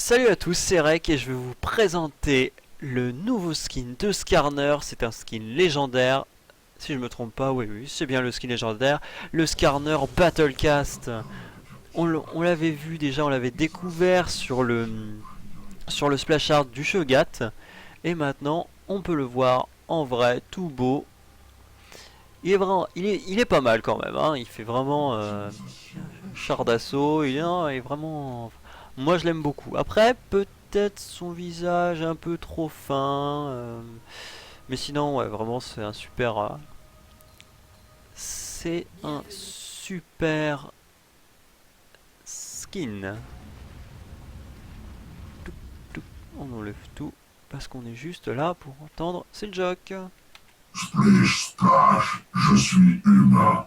Salut à tous, c'est Rek et je vais vous présenter le nouveau skin de Skarner. C'est un skin légendaire. Si je me trompe pas, oui, c'est bien le skin légendaire. Le Skarner Battlecast. On l'avait vu déjà, on l'avait découvert sur le splash art du Shogat. Et maintenant, on peut le voir en vrai, tout beau. Il est pas mal quand même, hein. Il fait vraiment char d'assaut. Il est vraiment. Moi, je l'aime beaucoup. Après, peut-être son visage un peu trop fin. Mais sinon, ouais, vraiment, c'est un super skin. Touc, touc. On enlève tout parce qu'on est juste là pour entendre. C'est le joke. Splish Splash, je suis humain.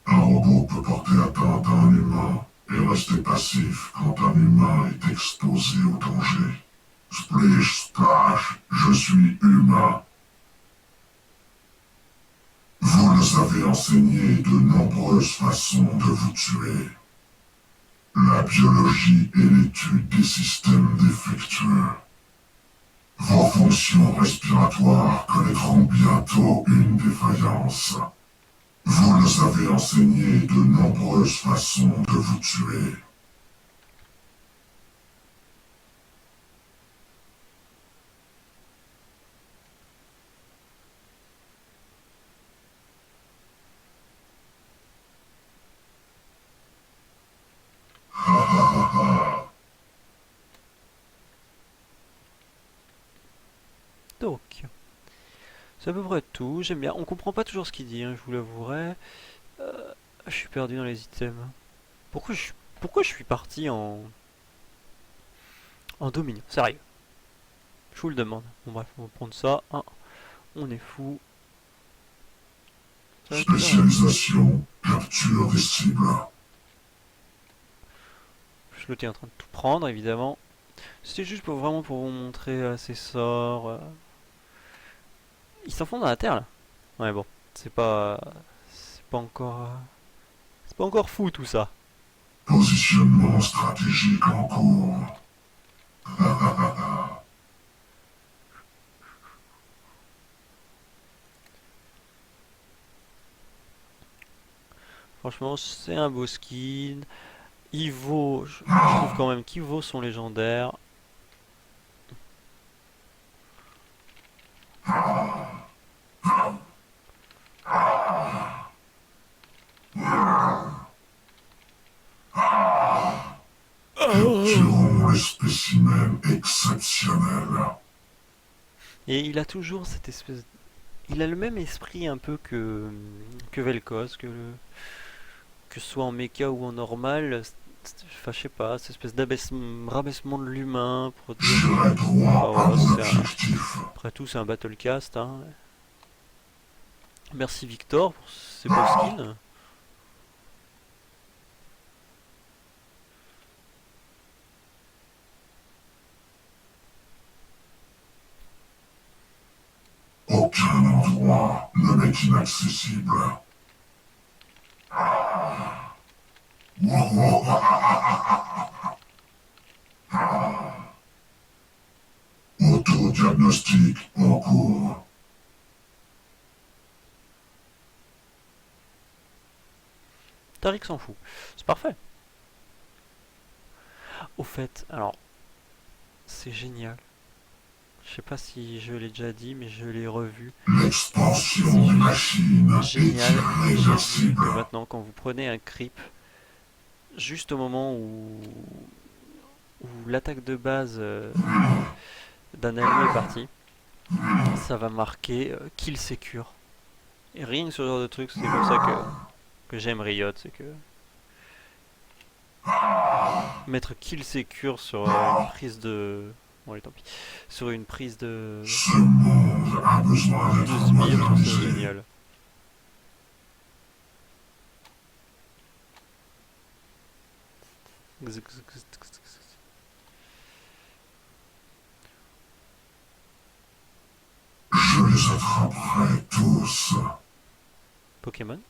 Un robot peut porter atteinte à un humain et rester passif quand un humain est exposé au danger. Splish Splash, je suis humain. Vous nous avez enseigné de nombreuses façons de vous tuer. La biologie et l'étude des systèmes défectueux. Vos fonctions respiratoires connaîtront bientôt une défaillance. Vous nous avez enseigné de nombreuses façons de vous tuer. Ha ha ha ha. Donc, c'est à peu près tout. J'aime bien. On comprend pas toujours ce qu'il dit, hein, je vous l'avouerai. Je suis perdu dans les items. Pourquoi je suis parti en Dominion? Sérieux. Je vous le demande. Bon bref, on va prendre ça. Ah, on est fou. Ça va être ça. Spécialisation, capture des cibles. Je est en train de tout prendre, évidemment. C'était juste vraiment pour vous montrer ses sorts. Ils s'en font dans la terre là. Ouais bon, c'est pas encore, c'est pas encore fou tout ça. Positionnement stratégique en cours. Franchement, c'est un beau skin. Je trouve quand même qu'il vaut son légendaire. Capturons les spécimens exceptionnels. Et il a toujours cette espèce. Il a le même esprit un peu que Vel'Koz, que ce soit en mecha ou en normal. Enfin, je sais pas, cette espèce rabaissement de l'humain pour dire. J'irai droit à Oh, mon objectif. après tout, c'est un battlecast. Hein. Merci Victor pour ces beaux skins. Aucun endroit ne m'est inaccessible. Autodiagnostic en cours. Tariq s'en fout. C'est parfait. Au fait, alors, c'est génial. Je sais pas si je l'ai déjà dit, mais je l'ai revu. L'expansion C'est des juste machines est génial. J'ai vu irréversible. que maintenant, quand vous prenez un creep, juste au moment où l'attaque de base d'un ennemi est partie, ça va marquer kill secure. Et rien que ce genre de truc, c'est pour ça que j'aime Riot, c'est que mettre kill secure sur une prise de. Bon, allez, tant pis. Sur une prise Ce monde a besoin de d'être sbire, je trouve ça modernisé. génial. Je les attraperai tous. Pokémon.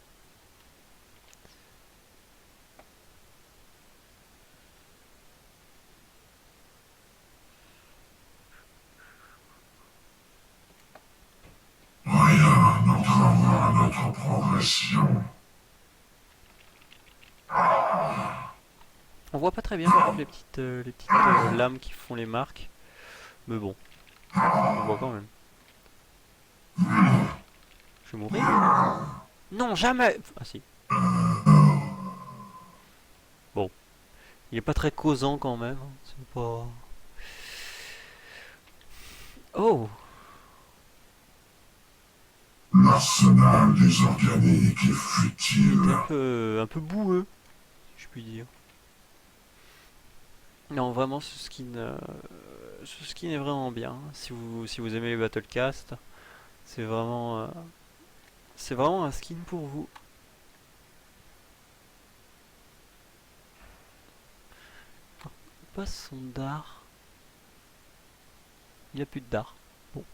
votre progression. On voit pas très bien par contre les petites lames qui font les marques. Mais bon, on voit quand même. Je vais mourir? Non, jamais! Ah si. Bon. Il est pas très causant quand même. Hein. C'est pas... Oh! L'arsenal des organiques est futile. Un peu boueux, si je puis dire. Non, vraiment, ce skin est vraiment bien. Si vous aimez les Battlecast, c'est vraiment un skin pour vous. Pas son dard. Il n'y a plus de dard. Bon.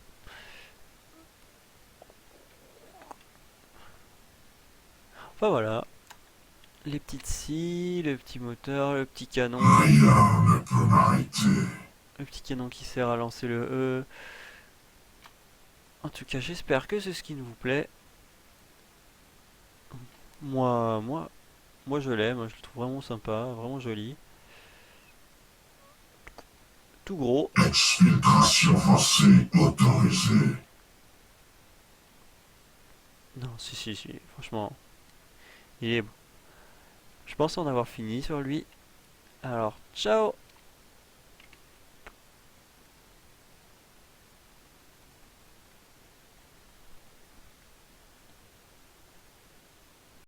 Enfin voilà. Les petites scies, le petit moteur, le petit canon. Rien ne peut m'arrêter. Le petit canon qui sert à lancer le E. En tout cas, j'espère que ce skin vous plaît. Moi, moi, moi je l'aime. Je le trouve vraiment sympa, vraiment joli. Tout gros. Exfiltration forcée autorisée. Non, si, franchement, il est bon. Je pense en avoir fini sur lui. Alors, ciao!